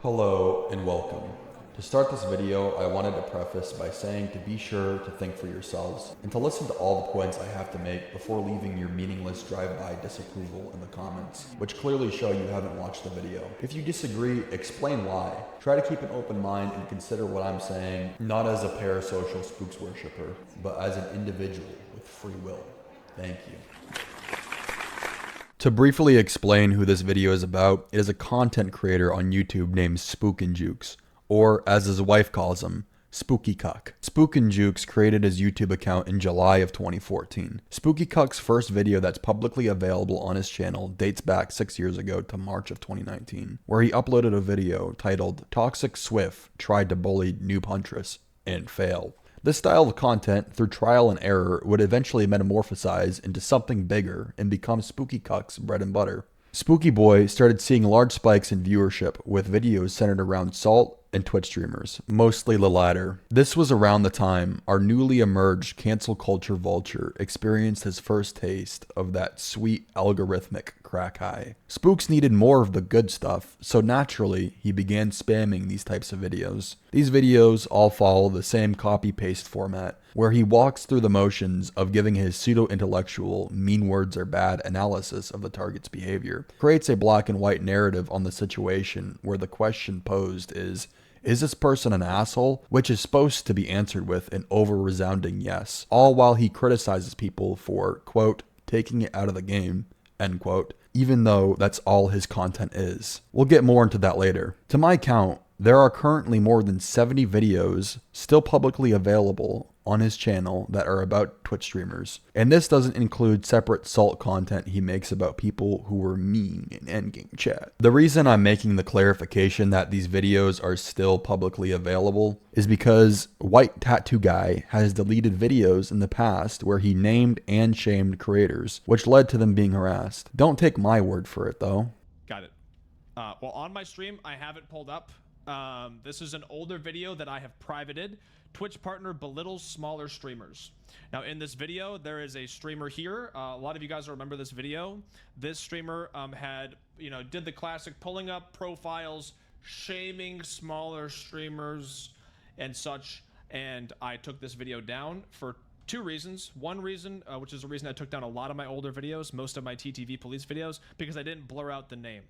Hello and welcome. To start this video, I wanted to preface by saying to be sure to think for yourselves and to listen to all the points I have to make before leaving your meaningless drive-by disapproval in the comments, which clearly show you haven't watched the video. If you disagree, explain why. Try to keep an open mind and consider what I'm saying not as a parasocial spooks worshiper, but as an individual with free will. Thank you. To briefly explain who this video is about, it is a content creator on YouTube named SpooknJukes, or as his wife calls him, Spooky Cuck. SpooknJukes created his YouTube account in July of 2014. Spooky Cuck's first video that's publicly available on his channel dates back 6 years ago to March of 2019, where he uploaded a video titled Toxic Swift Tried to Bully Noob Huntress and Fail. This style of content, through trial and error, would eventually metamorphosize into something bigger and become Spooky Cuck's bread and butter. Spooky Boy started seeing large spikes in viewership with videos centered around Salt and Twitch streamers, mostly the latter. This was around the time our newly emerged cancel culture vulture experienced his first taste of that sweet algorithmic crack high. Spooks needed more of the good stuff, so naturally he began spamming these types of videos. These videos all follow the same copy-paste format, where he walks through the motions of giving his pseudo-intellectual mean words are bad analysis of the target's behavior, creates a black and white narrative on the situation where the question posed is this person an asshole? Which is supposed to be answered with an over-resounding yes, all while he criticizes people for, quote, taking it out of the game, end quote, even though that's all his content is. We'll get more into that later. To my count, there are currently more than 70 videos still publicly available on his channel that are about Twitch streamers. And this doesn't include separate Salt content he makes about people who were mean in endgame chat. The reason I'm making the clarification that these videos are still publicly available is because White Tattoo Guy has deleted videos in the past where he named and shamed creators, which led to them being harassed. Don't take my word for it though. Got it. Well, on my stream, I have it pulled up. This is an older video that I have privated. Twitch partner belittles smaller streamers. Now, in this video, there is a streamer here. A lot of you guys remember this video. This streamer did the classic pulling up profiles, shaming smaller streamers and such. And I took this video down for two reasons. One reason, which is the reason I took down a lot of my older videos, most of my TTV police videos, because I didn't blur out the name.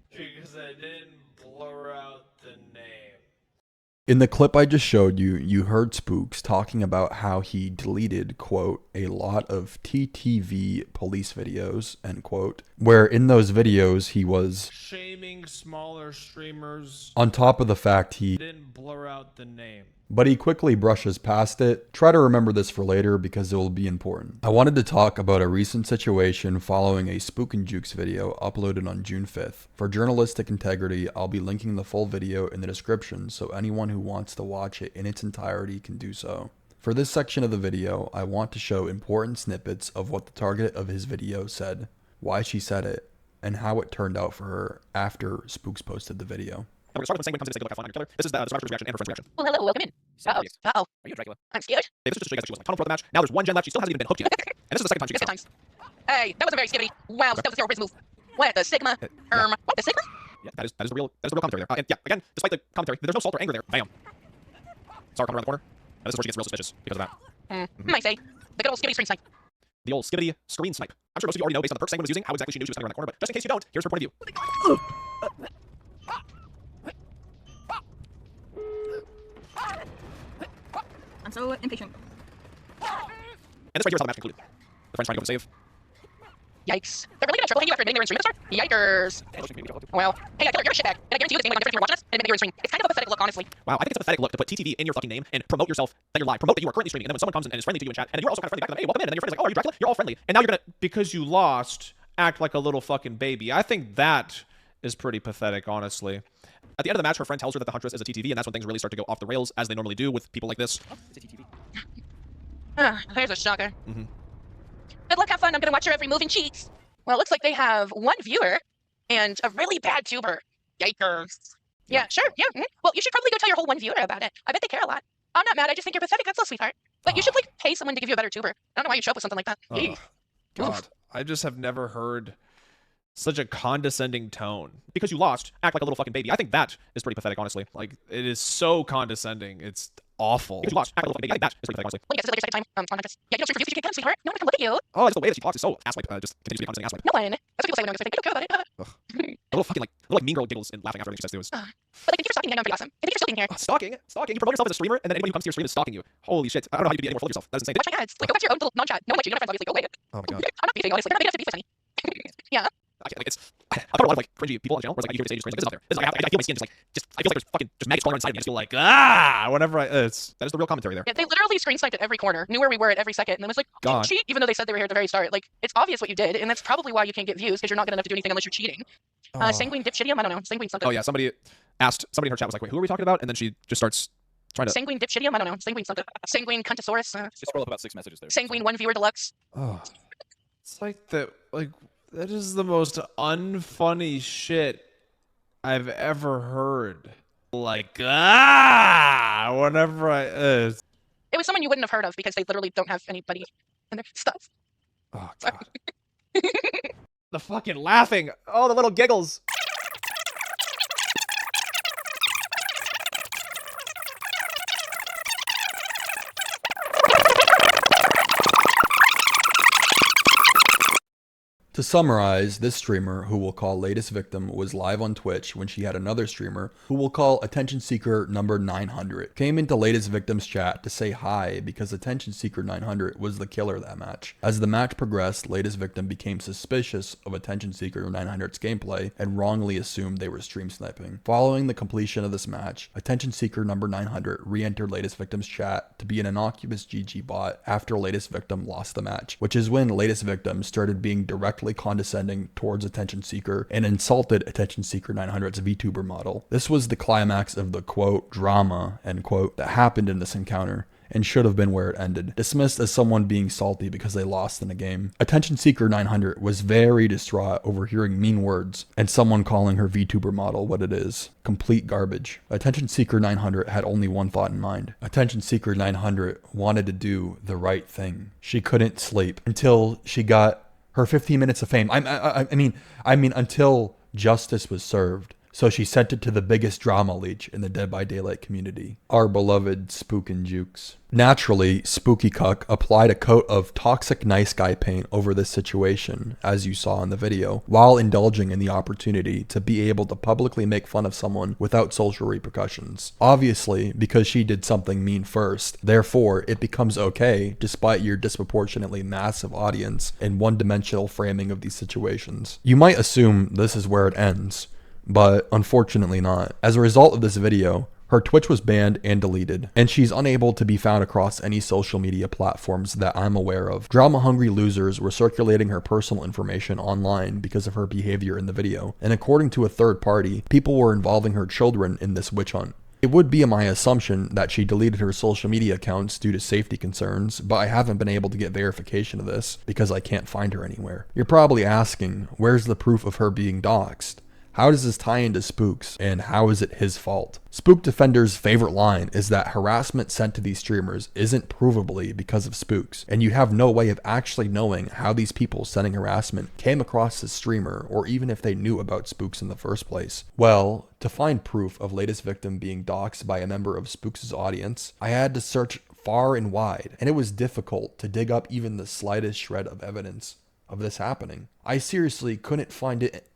In the clip I just showed you, you heard Spooks talking about how he deleted, quote, a lot of TTV police videos, end quote, where in those videos he was shaming smaller streamers. On top of the fact he didn't blur out the name. But he quickly brushes past it. Try to remember this for later because it will be important. I wanted to talk about a recent situation following a SpooknJukes video uploaded on June 5th. For journalistic integrity, I'll be linking the full video in the description so anyone who wants to watch it in its entirety can do so. For this section of the video, I want to show important snippets of what the target of his video said, why she said it, and how it turned out for her after Spooks posted the video. I'm going to start with saying when it comes to this, they look like fun on your killer. This is the survivor's reaction and her friend's reaction. Well, hello, welcome in. Uh-oh. Uh-oh. Are you a Dracula? I'm scared. Hey, this is just so you guys that she was like tunnel for the match. Now there's one gen left. She still hasn't even been hooked yet. And this is the second time she gets Times. Hey, that was a very skibbity. Wow, that was a zero move. What the Sigma? What the Sigma? Yeah, that is the real commentary there. And yeah, again, despite the commentary, there's no salt or anger there. Bam. Sarah coming around the corner. And this is where she gets real suspicious because of that. I say. The good old skibbity screen snipe. The old skibbity screen snipe. I'm sure most of you already know based on the perk Sanguine was using how exactly she knew she was coming around that corner, but just in case you don't, here's her point of view. I'm so impatient. And this right here is how the match concluded. The friend's trying to go and save. Yikes. They're really gonna triple hang you after admitting they're in stream this Yikers. Well, hey, I feel like you're a shitbag. And I guarantee you this game like difference when you're watching us and admitting you're in stream. It's kind of a pathetic look, honestly. Wow, I think it's a pathetic look to put TTV in your fucking name and promote yourself that you're live. Promote that you are currently streaming. And then when someone comes and is friendly to you in chat, and then you're also kind of friendly back to them, hey, welcome in. And then your friend's like, oh, are you Dracula? You're all friendly. And now you're gonna, because you lost, act like a little fucking baby. I think that is pretty pathetic, honestly. At the end of the match, her friend tells her that the Huntress is a TTV, and that's when things really start to go off the rails, as they normally do with people like this. It's a TTV. There's a shocker. Good luck, have fun. I'm gonna watch your every move and cheats. Well, it looks like they have one viewer and a really bad tuber. Yikers. Yeah, sure. Yeah. Well, you should probably go tell your whole one viewer about it. I bet they care a lot. I'm not mad. I just think you're pathetic. That's so sweetheart. But you should like pay someone to give you a better tuber. I don't know why you show up with something like that. God, I just have never heard such a condescending tone. Because you lost, act like a little fucking baby. I think that is pretty pathetic, honestly. Like, it is so condescending. It's awful. Because you lost, act like a little fucking baby. I think that is pretty pathetic, honestly. Well, you guys did it like your second time. Spontaneous. Yeah, you don't stream for views, you can't get them, sweetheart. No one can look at you. Oh, just the way that she talks is so asswipe. Just continues to be condescending asswipe. No one. That's what people say when I go stream. They don't care about it. A little fucking like mean girl giggles and laughing after everything she says too. But like, thank you for stalking me. I know I'm pretty awesome. And thank you for stalking here. Stalking. You promote yourself as a streamer, and then anybody who comes to your stream is stalking you. Holy shit! I don't know how you can be any more full of yourself. That's insane. Watch my ads. Like, go back to your own little non-chat. No one likes you. None of my friends obviously. Go away. Oh my god. I'm not beefing, honestly. They're not big enough to beef with me. Yeah. Like it's, I've got a lot of like cringy people on the channel where it's like I hear this is out there. This is like I feel my skin just I feel like there's fucking just maggots crawling inside of me. I just feel like Whenever that is the real commentary there. Yeah, they literally screen sniped at every corner, knew where we were at every second, and then was like, God. cheat, even though they said they were here at the very start. Like, it's obvious what you did, and that's probably why you can't get views, because you're not good enough to do anything unless you're cheating. Sanguine dipshitium? I don't know. Sanguine something. Oh yeah, somebody in her chat was like, wait, who are we talking about? And then she just starts trying to. Sanguine dipshitium? I don't know. Sanguine something. Sanguine cuntosaurus? Just scroll up about 6 messages there. Sanguine one viewer deluxe? Oh, it's like that is the most unfunny shit I've ever heard. Like, whenever It was someone you wouldn't have heard of because they literally don't have anybody in their stuff. oh god, The fucking laughing. Oh, the little giggles. To summarize, this streamer, who we'll call Latest Victim, was live on Twitch when she had another streamer, who we'll call Attention Seeker number 900, came into Latest Victim's chat to say hi because Attention Seeker 900 was the killer that match. As the match progressed, Latest Victim became suspicious of Attention Seeker 900's gameplay and wrongly assumed they were stream sniping. Following the completion of this match, Attention Seeker number 900 re-entered Latest Victim's chat to be an innocuous GG bot after Latest Victim lost the match, which is when Latest Victim started being directly condescending towards Attention Seeker and insulted Attention Seeker 900's VTuber model. This was the climax of the quote drama end quote that happened in this encounter and should have been where it ended, dismissed as someone being salty because they lost in a game. Attention Seeker 900 was very distraught over hearing mean words and someone calling her VTuber model what it is. Complete garbage. Attention Seeker 900 had only one thought in mind. Attention Seeker 900 wanted to do the right thing. She couldn't sleep until she got her 15 minutes of fame. I mean, until justice was served. So she sent it to the biggest drama leech in the Dead by Daylight community, our beloved SpooknJukes. Naturally, Spooky Cuck applied a coat of toxic nice guy paint over this situation, as you saw in the video, while indulging in the opportunity to be able to publicly make fun of someone without social repercussions. Obviously, because she did something mean first, therefore it becomes okay despite your disproportionately massive audience and one-dimensional framing of these situations. You might assume this is where it ends, but unfortunately not. As a result of this video, her Twitch was banned and deleted, and she's unable to be found across any social media platforms that I'm aware of. Drama-hungry losers were circulating her personal information online because of her behavior in the video, and according to a third party, people were involving her children in this witch hunt. It would be my assumption that she deleted her social media accounts due to safety concerns, but I haven't been able to get verification of this because I can't find her anywhere. You're probably asking, where's the proof of her being doxxed? How does this tie into Spooks, and how is it his fault? Spook Defender's favorite line is that harassment sent to these streamers isn't provably because of Spooks, and you have no way of actually knowing how these people sending harassment came across this streamer, or even if they knew about Spooks in the first place. Well, to find proof of Latest Victim being doxxed by a member of Spooks' audience, I had to search far and wide, and it was difficult to dig up even the slightest shred of evidence of this happening. I seriously couldn't find it.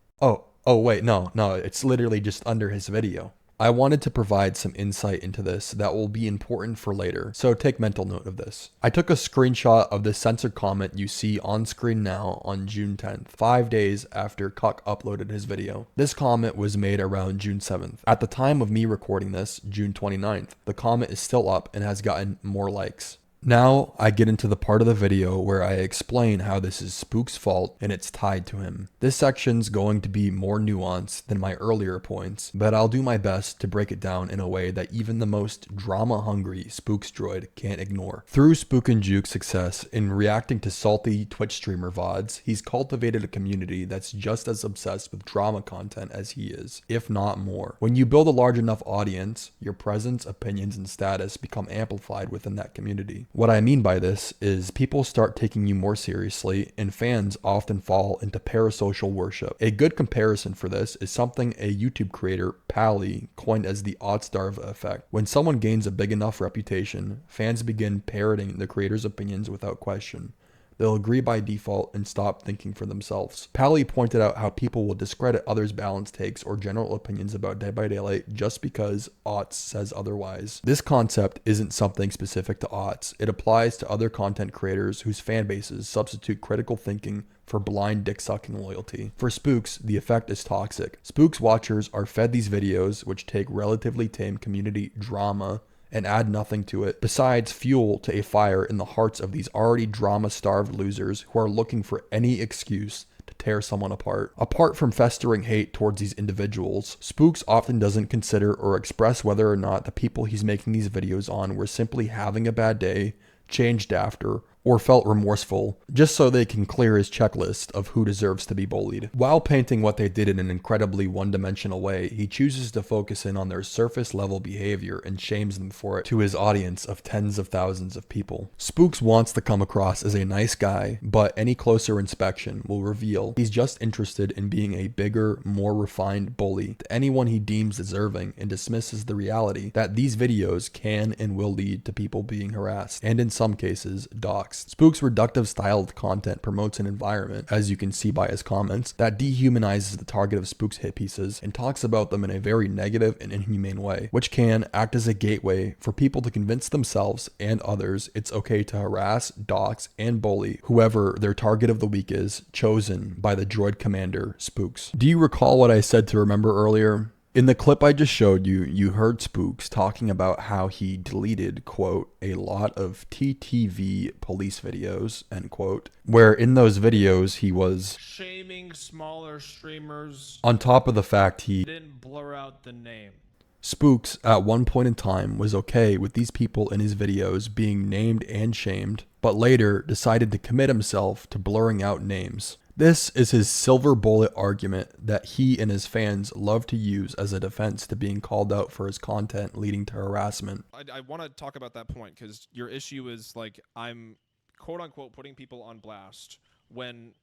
Oh wait, no, it's literally just under his video. I wanted to provide some insight into this that will be important for later, so take mental note of this. I took a screenshot of the censored comment you see on screen now on June 10th, 5 days after Cuck uploaded his video. This comment was made around June 7th. At the time of me recording this, June 29th, the comment is still up and has gotten more likes. Now I get into the part of the video where I explain how this is Spook's fault and it's tied to him. This section's going to be more nuanced than my earlier points, but I'll do my best to break it down in a way that even the most drama-hungry Spooks droid can't ignore. Through SpooknJukes' success in reacting to salty Twitch streamer VODs, he's cultivated a community that's just as obsessed with drama content as he is, if not more. When you build a large enough audience, your presence, opinions, and status become amplified within that community. What I mean by this is people start taking you more seriously, and fans often fall into parasocial worship. A good comparison for this is something a YouTube creator, Pally, coined as the Ottstarve effect. When someone gains a big enough reputation, fans begin parroting the creator's opinions without question. They'll agree by default and stop thinking for themselves. Pally pointed out how people will discredit others' balanced takes or general opinions about Dead by Daylight just because Otts says otherwise. This concept isn't something specific to Otts. It applies to other content creators whose fan bases substitute critical thinking for blind dick-sucking loyalty. For Spooks, the effect is toxic. Spooks watchers are fed these videos which take relatively tame community drama and add nothing to it, besides fuel to a fire in the hearts of these already drama-starved losers who are looking for any excuse to tear someone apart. Apart from festering hate towards these individuals, Spooks often doesn't consider or express whether or not the people he's making these videos on were simply having a bad day, changed after, or felt remorseful, just so they can clear his checklist of who deserves to be bullied. While painting what they did in an incredibly one-dimensional way, he chooses to focus in on their surface-level behavior and shames them for it to his audience of tens of thousands of people. Spooks wants to come across as a nice guy, but any closer inspection will reveal he's just interested in being a bigger, more refined bully to anyone he deems deserving, and dismisses the reality that these videos can and will lead to people being harassed, and in some cases, doxxed. Spook's reductive styled content promotes an environment, as you can see by his comments, that dehumanizes the target of Spook's hit pieces and talks about them in a very negative and inhumane way, which can act as a gateway for people to convince themselves and others it's okay to harass, dox, and bully whoever their target of the week is, chosen by the droid commander, Spooks. Do you recall what I said to remember earlier? In the clip I just showed you, you heard Spooks talking about how he deleted, quote, a lot of TTV police videos, end quote, where in those videos he was shaming smaller streamers. On top of the fact he didn't blur out the name. Spooks, at one point in time, was okay with these people in his videos being named and shamed, but later decided to commit himself to blurring out names. This is his silver bullet argument that he and his fans love to use as a defense to being called out for his content leading to harassment. I want to talk about that point because your issue is like I'm quote unquote putting people on blast when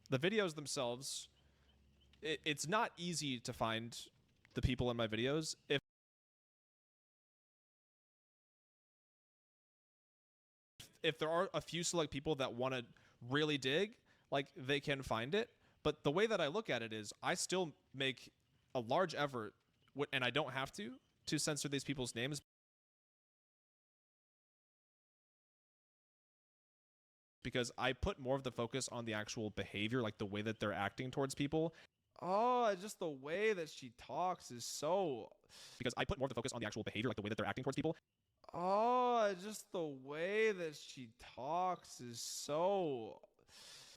the videos themselves, it's not easy to find the people in my videos. If there are a few select people that want to really dig, like they can find it. But the way that I look at it is I still make a large effort, and I don't have to censor these people's names because I put more of the focus on the actual behavior, like the way that they're acting towards people. Oh, just the way that she talks is so... Because I put more of the focus on the actual behavior, like the way that they're acting towards people. Oh, just the way that she talks is so...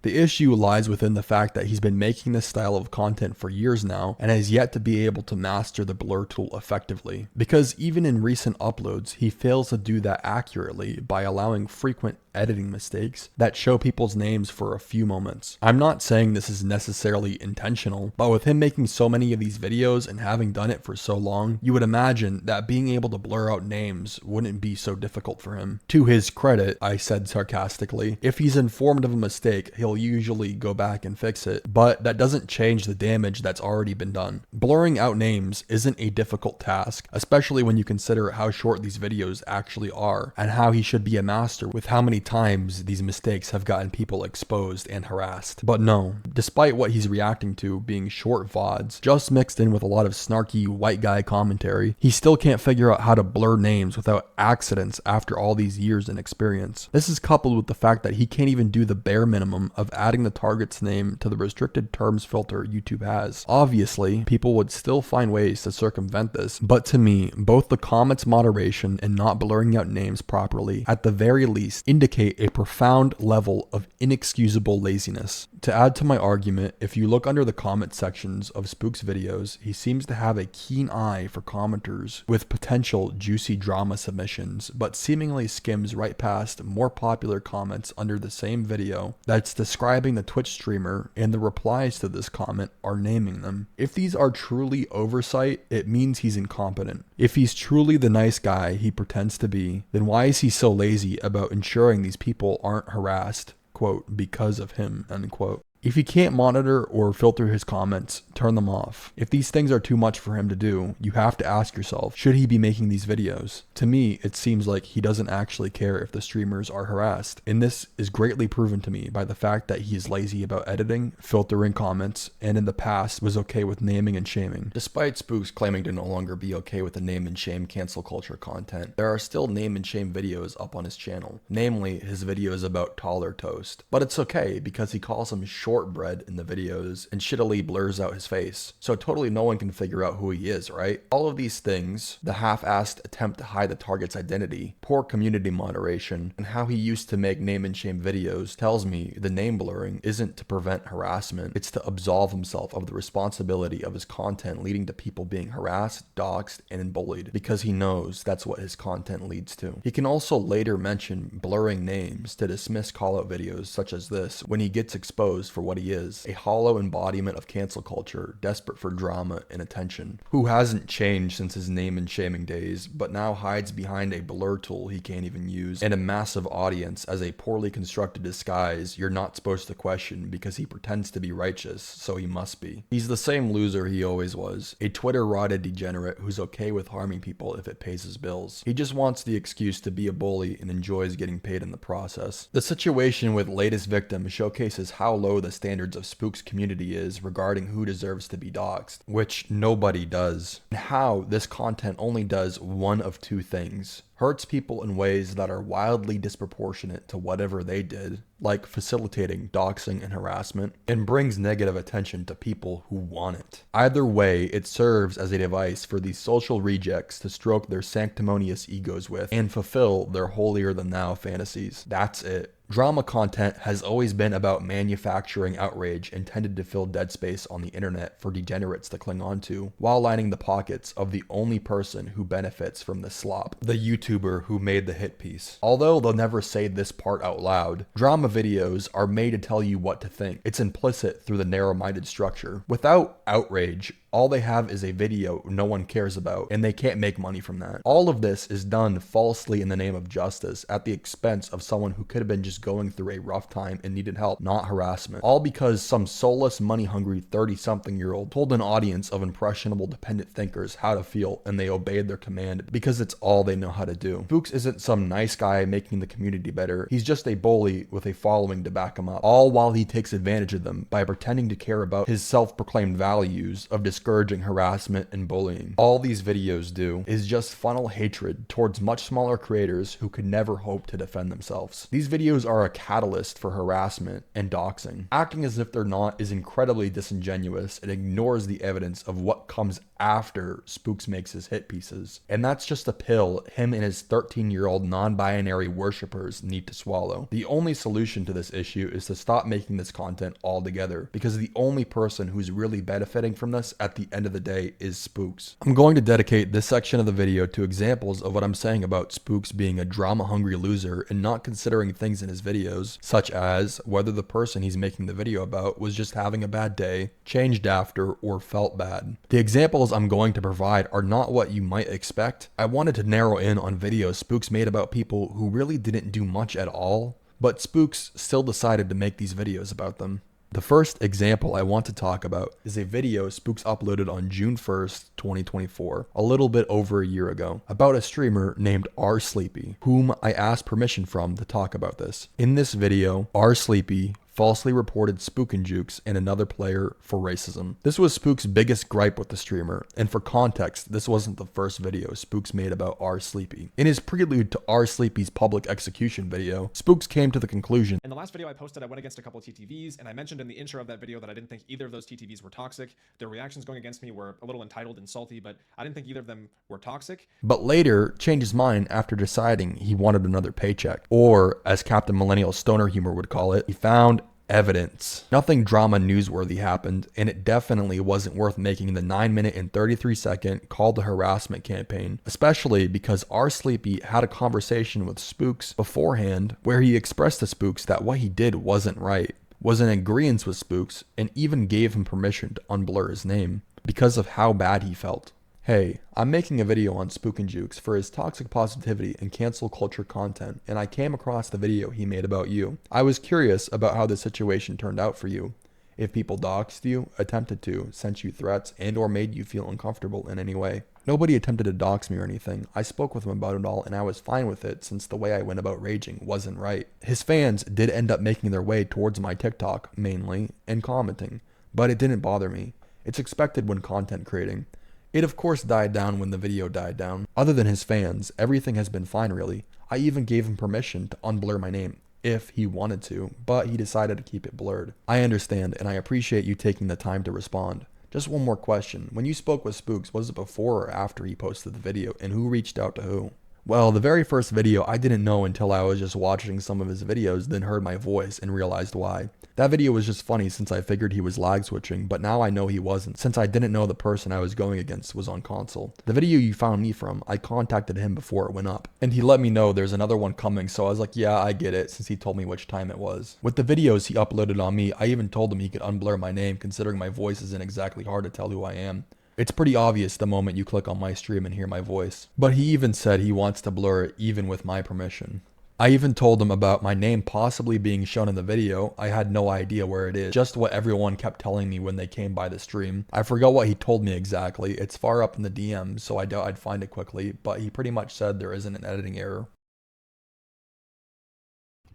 The issue lies within the fact that he's been making this style of content for years now and has yet to be able to master the blur tool effectively. Because even in recent uploads, he fails to do that accurately by allowing frequent editing mistakes that show people's names for a few moments. I'm not saying this is necessarily intentional, but with him making so many of these videos and having done it for so long, you would imagine that being able to blur out names wouldn't be so difficult for him. To his credit, I said sarcastically, if he's informed of a mistake, he'll usually go back and fix it, but that doesn't change the damage that's already been done. Blurring out names isn't a difficult task, especially when you consider how short these videos actually are, and how he should be a master with how many times these mistakes have gotten people exposed and harassed. But no, despite what he's reacting to being short VODs, just mixed in with a lot of snarky white guy commentary, he still can't figure out how to blur names without accidents after all these years in experience. This is coupled with the fact that he can't even do the bare minimum of adding the target's name to the restricted terms filter YouTube has. Obviously, people would still find ways to circumvent this, but to me, both the comments moderation and not blurring out names properly, at the very least, indicate a profound level of inexcusable laziness. To add to my argument, if you look under the comment sections of Spook's videos, he seems to have a keen eye for commenters with potential juicy drama submissions, but seemingly skims right past more popular comments under the same video that's describing the Twitch streamer, and the replies to this comment are naming them. If these are truly oversight, it means he's incompetent. If he's truly the nice guy he pretends to be, then why is he so lazy about ensuring these people aren't harassed, quote, because of him, end quote. If he can't monitor or filter his comments, turn them off. If these things are too much for him to do, you have to ask yourself, should he be making these videos? To me, it seems like he doesn't actually care if the streamers are harassed. And this is greatly proven to me by the fact that he is lazy about editing, filtering comments, and in the past was okay with naming and shaming. Despite Spooks claiming to no longer be okay with the name and shame cancel culture content, there are still name and shame videos up on his channel, namely his videos about taller toast. But it's okay because he calls him shortbread in the videos and shittily blurs out his face, so totally no one can figure out who he is, right? All of these things, the half-assed attempt to hide the target's identity, poor community moderation, and how he used to make name and shame videos tells me the name blurring isn't to prevent harassment, it's to absolve himself of the responsibility of his content leading to people being harassed, doxxed, and bullied, because he knows that's what his content leads to. He can also later mention blurring names to dismiss call-out videos such as this when he gets exposed for what he is, a hollow embodiment of cancel culture, desperate for drama and attention, who hasn't changed since his name and shaming days, but now hides behind a blur tool he can't even use, and a massive audience as a poorly constructed disguise you're not supposed to question because he pretends to be righteous, so he must be. He's the same loser he always was, a Twitter-rotted degenerate who's okay with harming people if it pays his bills. He just wants the excuse to be a bully and enjoys getting paid in the process. The situation with latest victim showcases how low the standards of Spook's community is regarding who deserves to be doxxed, which nobody does, and how this content only does one of two things: hurts people in ways that are wildly disproportionate to whatever they did, like facilitating doxing and harassment, and brings negative attention to people who want it. Either way, it serves as a device for these social rejects to stroke their sanctimonious egos with and fulfill their holier-than-thou fantasies. That's it. Drama content has always been about manufacturing outrage intended to fill dead space on the internet for degenerates to cling onto, while lining the pockets of the only person who benefits from the slop, the YouTuber who made the hit piece. Although they'll never say this part out loud, drama videos are made to tell you what to think. It's implicit through the narrow-minded structure. Without outrage, all they have is a video no one cares about, and they can't make money from that. All of this is done falsely in the name of justice at the expense of someone who could have been just going through a rough time and needed help, not harassment. All because some soulless, money-hungry 30-something-year-old told an audience of impressionable dependent thinkers how to feel, and they obeyed their command because it's all they know how to do. Spooks isn't some nice guy making the community better. He's just a bully with a following to back him up, all while he takes advantage of them by pretending to care about his self-proclaimed values of discouraging harassment and bullying. All these videos do is just funnel hatred towards much smaller creators who could never hope to defend themselves. These videos are a catalyst for harassment and doxing. Acting as if they're not is incredibly disingenuous and ignores the evidence of what comes after Spooks makes his hit pieces. And that's just a pill him and his 13-year-old non-binary worshippers need to swallow. The only solution to this issue is to stop making this content altogether, because the only person who's really benefiting from this at the end of the day is Spooks. I'm going to dedicate this section of the video to examples of what I'm saying about Spooks being a drama-hungry loser and not considering things in his videos, such as whether the person he's making the video about was just having a bad day, changed after, or felt bad. The examples I'm going to provide are not what you might expect. I wanted to narrow in on videos Spooks made about people who really didn't do much at all, but Spooks still decided to make these videos about them. The first example I want to talk about is a video Spooks uploaded on June 1st, 2024, a little bit over a year ago, about a streamer named rsleepy, whom I asked permission from to talk about this. In this video, rsleepy falsely reported SpooknJukes and another player for racism. This was Spook's biggest gripe with the streamer, and for context, this wasn't the first video Spooks made about rsleepy. In his prelude to rsleepy's public execution video, Spooks came to the conclusion. In the last video I posted, I went against a couple of TTVs, and I mentioned in the intro of that video that I didn't think either of those TTVs were toxic. Their reactions going against me were a little entitled and salty, but I didn't think either of them were toxic. But later, changed his mind after deciding he wanted another paycheck. Or, as Captain Millennial Stoner Humor would call it, he found evidence. Nothing drama newsworthy happened, and it definitely wasn't worth making the 9-minute and 33-second call to harassment campaign, especially because rsleepy had a conversation with Spooks beforehand where he expressed to Spooks that what he did wasn't right, was in agreement with Spooks, and even gave him permission to unblur his name because of how bad he felt. Hey, I'm making a video on SpooknJukes for his toxic positivity and cancel culture content, and I came across the video he made about you. I was curious about how the situation turned out for you. If people doxed you, attempted to, sent you threats, and or made you feel uncomfortable in any way. Nobody attempted to dox me or anything. I spoke with him about it all and I was fine with it since the way I went about raging wasn't right. His fans did end up making their way towards my TikTok, mainly, and commenting, but it didn't bother me. It's expected when content creating. It of course died down when the video died down. Other than his fans, everything has been fine really. I even gave him permission to unblur my name, if he wanted to, but he decided to keep it blurred. I understand, and I appreciate you taking the time to respond. Just one more question. When you spoke with Spooks, was it before or after he posted the video, and who reached out to who? Well, the very first video I didn't know until I was just watching some of his videos, then heard my voice and realized why. That video was just funny since I figured he was lag switching, but now I know he wasn't, since I didn't know the person I was going against was on console. The video you found me from, I contacted him before it went up, and he let me know there's another one coming, so I was like, yeah, I get it, since he told me which time it was. With the videos he uploaded on me, I even told him he could unblur my name, considering my voice isn't exactly hard to tell who I am. It's pretty obvious the moment you click on my stream and hear my voice. But he even said he wants to blur it even with my permission. I even told him about my name possibly being shown in the video. I had no idea where it is, just what everyone kept telling me when they came by the stream. I forgot what he told me exactly. It's far up in the DMs, so I doubt I'd find it quickly, but he pretty much said there isn't an editing error.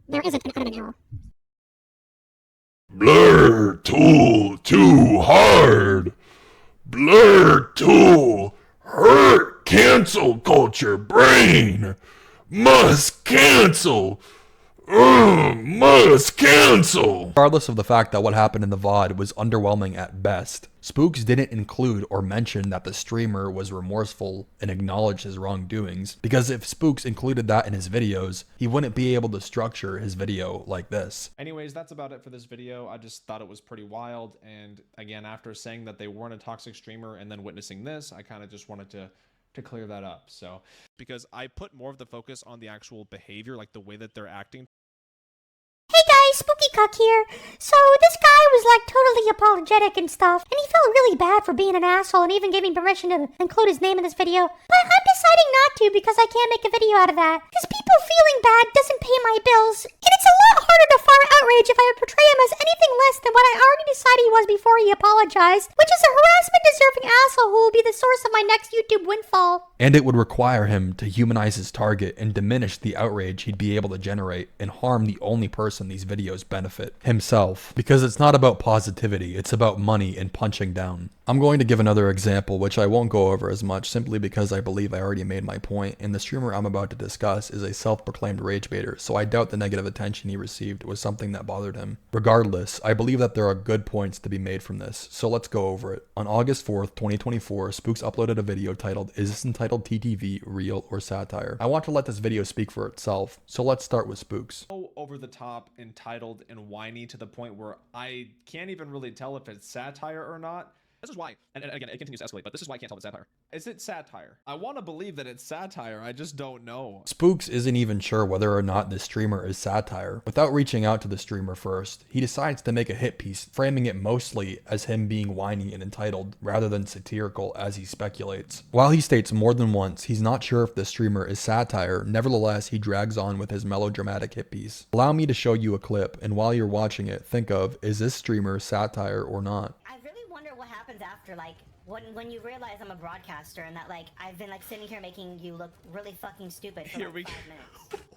There isn't an editing error. Blur tool too hard. Blur tool hurt cancel culture brain. Must cancel. Must cancel. Regardless of the fact that what happened in the VOD was underwhelming at best, Spooks didn't include or mention that the streamer was remorseful and acknowledged his wrongdoings, because if Spooks included that in his videos, he wouldn't be able to structure his video like this. Anyways, that's about it for this video. I just thought it was pretty wild, and again, after saying that they weren't a toxic streamer and then witnessing this, I kind of just wanted to clear that up. So because I put more of the focus on the actual behavior, like the way that they're acting. Hey guys, Spooky Cuck here. So this guy was like totally apologetic and stuff, and he felt really bad for being an asshole and even giving permission to include his name in this video. But I'm deciding not to because I can't make a video out of that. Because people feeling bad doesn't pay my bills, and it's a lot harder to farm outrage if I would portray him as anything less than what I already decided he was before he apologized, which is a harassment-deserving asshole who will be the source of my next YouTube windfall. And it would require him to humanize his target and diminish the outrage he'd be able to generate and harm the only person these videos benefit, himself. Because it's not about positivity, it's about money and punching down. I'm going to give another example, which I won't go over as much simply because I believe I already made my point, and the streamer I'm about to discuss is a self-proclaimed rage baiter, so I doubt the negative attention he received was something that bothered him. Regardless, I believe that there are good points to be made from this, so let's go over it. On August 4th, 2024, Spooks uploaded a video titled, "Is this entitled TTV, real or satire?" I want to let this video speak for itself, so let's start with Spooks. So over the top, entitled, and whiny to the point where I can't even really tell if it's satire or not. This is why, and again, it continues to escalate, but this is why I can't tell if it's satire. Is it satire? I want to believe that it's satire, I just don't know. Spooks isn't even sure whether or not this streamer is satire. Without reaching out to the streamer first, he decides to make a hit piece, framing it mostly as him being whiny and entitled, rather than satirical as he speculates. While he states more than once he's not sure if the streamer is satire, nevertheless he drags on with his melodramatic hit piece. Allow me to show you a clip, and while you're watching it, think of, is this streamer satire or not? What happens after, like, when you realize I'm a broadcaster and that, like, I've been, like, sitting here making you look really fucking stupid for, like, 5 minutes.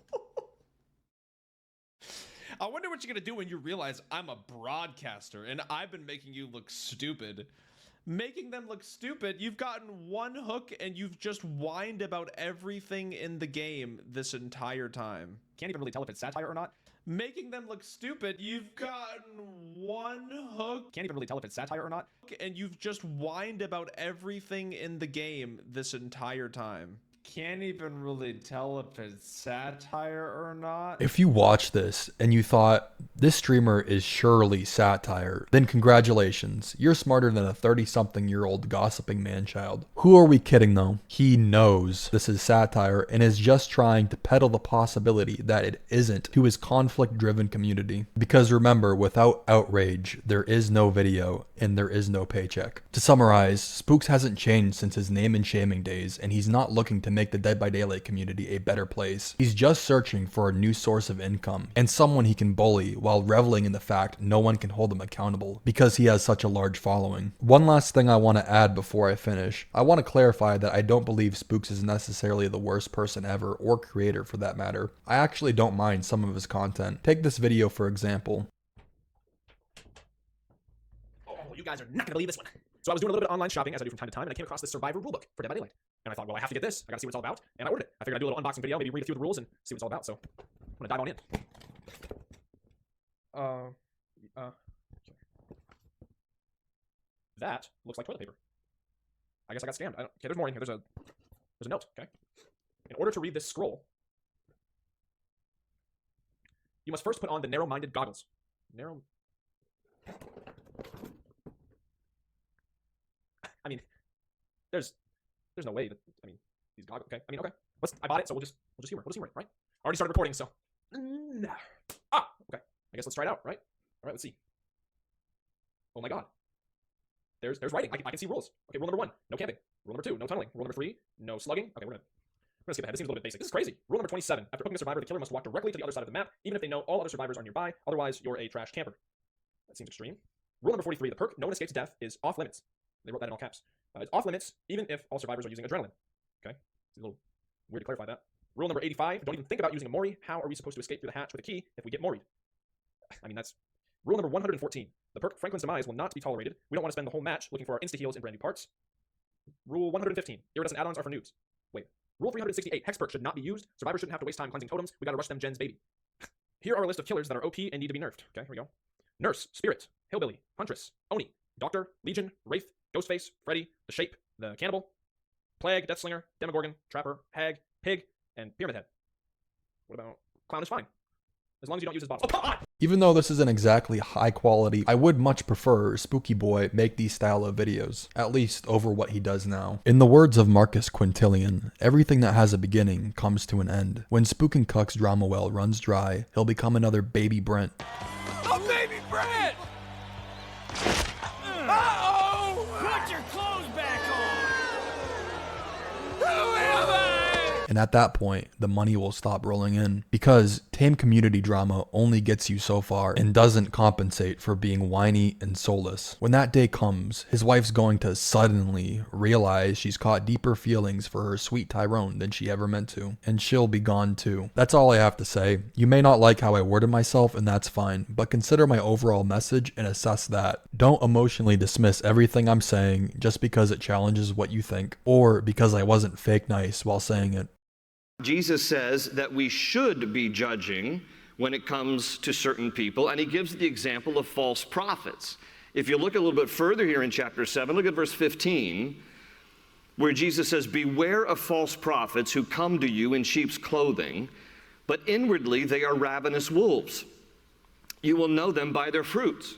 I wonder what you're gonna do when you realize I'm a broadcaster and I've been making you look stupid. Making them look stupid, you've gotten one hook and you've just whined about everything in the game this entire time. Can't even really tell if it's satire or not. Making them look stupid, you've gotten one hook. Can't even really tell if it's satire or not. And you've just whined about everything in the game this entire time. can't even really tell if it's satire or not. If you watch this and you thought, this streamer is surely satire, then congratulations, you're smarter than a 30-something-year-old gossiping manchild. Who are we kidding though? He knows this is satire and is just trying to peddle the possibility that it isn't to his conflict-driven community. Because remember, without outrage, there is no video and there is no paycheck. To summarize, Spooks hasn't changed since his name and shaming days, and he's not looking to make the Dead by Daylight community a better place. He's just searching for a new source of income and someone he can bully while reveling in the fact no one can hold him accountable because he has such a large following. One last thing I want to add before I finish. I want to clarify that I don't believe Spooks is necessarily the worst person ever, or creator for that matter. I actually don't mind some of his content. Take this video for example. Oh, you guys are not gonna believe this one. So I was doing a little bit of online shopping, as I do from time to time, and I came across this Survivor rulebook for Dead by Daylight. And I thought, well, I have to get this. I gotta see what it's all about. And I ordered it. I figured I'd do a little unboxing video, maybe read a few of the rules and see what it's all about. So I'm gonna dive on in. That looks like toilet paper. I guess I got scammed. Okay, there's more in here. There's a note, okay? In order to read this scroll, you must first put on the narrow-minded goggles. I mean, there's no way that, I mean, these goggles, okay? I mean, okay. I bought it, so we'll just humor it, right? I already started recording, so. Okay. I guess let's try it out, right? All right, let's see. Oh my god. There's writing. I can see rules. Okay, rule number 1, no camping. Rule number 2, no tunneling. Rule number 3, no slugging. Okay, we're gonna skip ahead. This seems a little bit basic. This is crazy. Rule number 27, after hooking a survivor, the killer must walk directly to the other side of the map, even if they know all other survivors are nearby, otherwise you're a trash camper. That seems extreme. Rule number 43, the perk no one escapes death is off limits. They wrote that in all caps. It's off limits, even if all survivors are using adrenaline. Okay? It's a little weird to clarify that. Rule number 85, don't even think about using a Mori. How are we supposed to escape through the hatch with a key if we get Mori'd? I mean, that's... Rule number 114, the perk Franklin's Demise will not be tolerated. We don't want to spend the whole match looking for our insta-heals in brand new parts. Rule 115, iridescent add-ons are for noobs. Wait. Rule 368, hex perk should not be used. Survivors shouldn't have to waste time cleansing totems. We gotta rush them gens, baby. Here are a list of killers that are OP and need to be nerfed. Okay, here we go. Nurse, Spirit, Hillbilly, Huntress, Oni, Doctor, Legion, Wraith, Ghostface, Freddy, The Shape, the Cannibal, Plague, Deathslinger, Demogorgon, Trapper, Hag, Pig, and Pyramid Head. What about Clown is fine. As long as you don't use his bottles. Oh, come on! Even though this isn't exactly high quality, I would much prefer Spooky Boy make these style of videos, at least over what he does now. In the words of Marcus Quintillion, everything that has a beginning comes to an end. When SpooknJukes' drama well runs dry, he'll become another baby Brent. Oh, baby Brent! Uh-oh! Put your clothes back on! Who am I? And at that point, the money will stop rolling in. Because tame community drama only gets you so far and doesn't compensate for being whiny and soulless. When that day comes, his wife's going to suddenly realize she's caught deeper feelings for her sweet Tyrone than she ever meant to. And she'll be gone too. That's all I have to say. You may not like how I worded myself, and that's fine. But consider my overall message and assess that. Don't emotionally dismiss everything I'm saying just because it challenges what you think. Or because I wasn't fake nice while saying it. Jesus says that we should be judging when it comes to certain people, and he gives the example of false prophets. If you look a little bit further here in chapter 7, look at verse 15, where Jesus says, "Beware of false prophets who come to you in sheep's clothing, but inwardly they are ravenous wolves. You will know them by their fruits.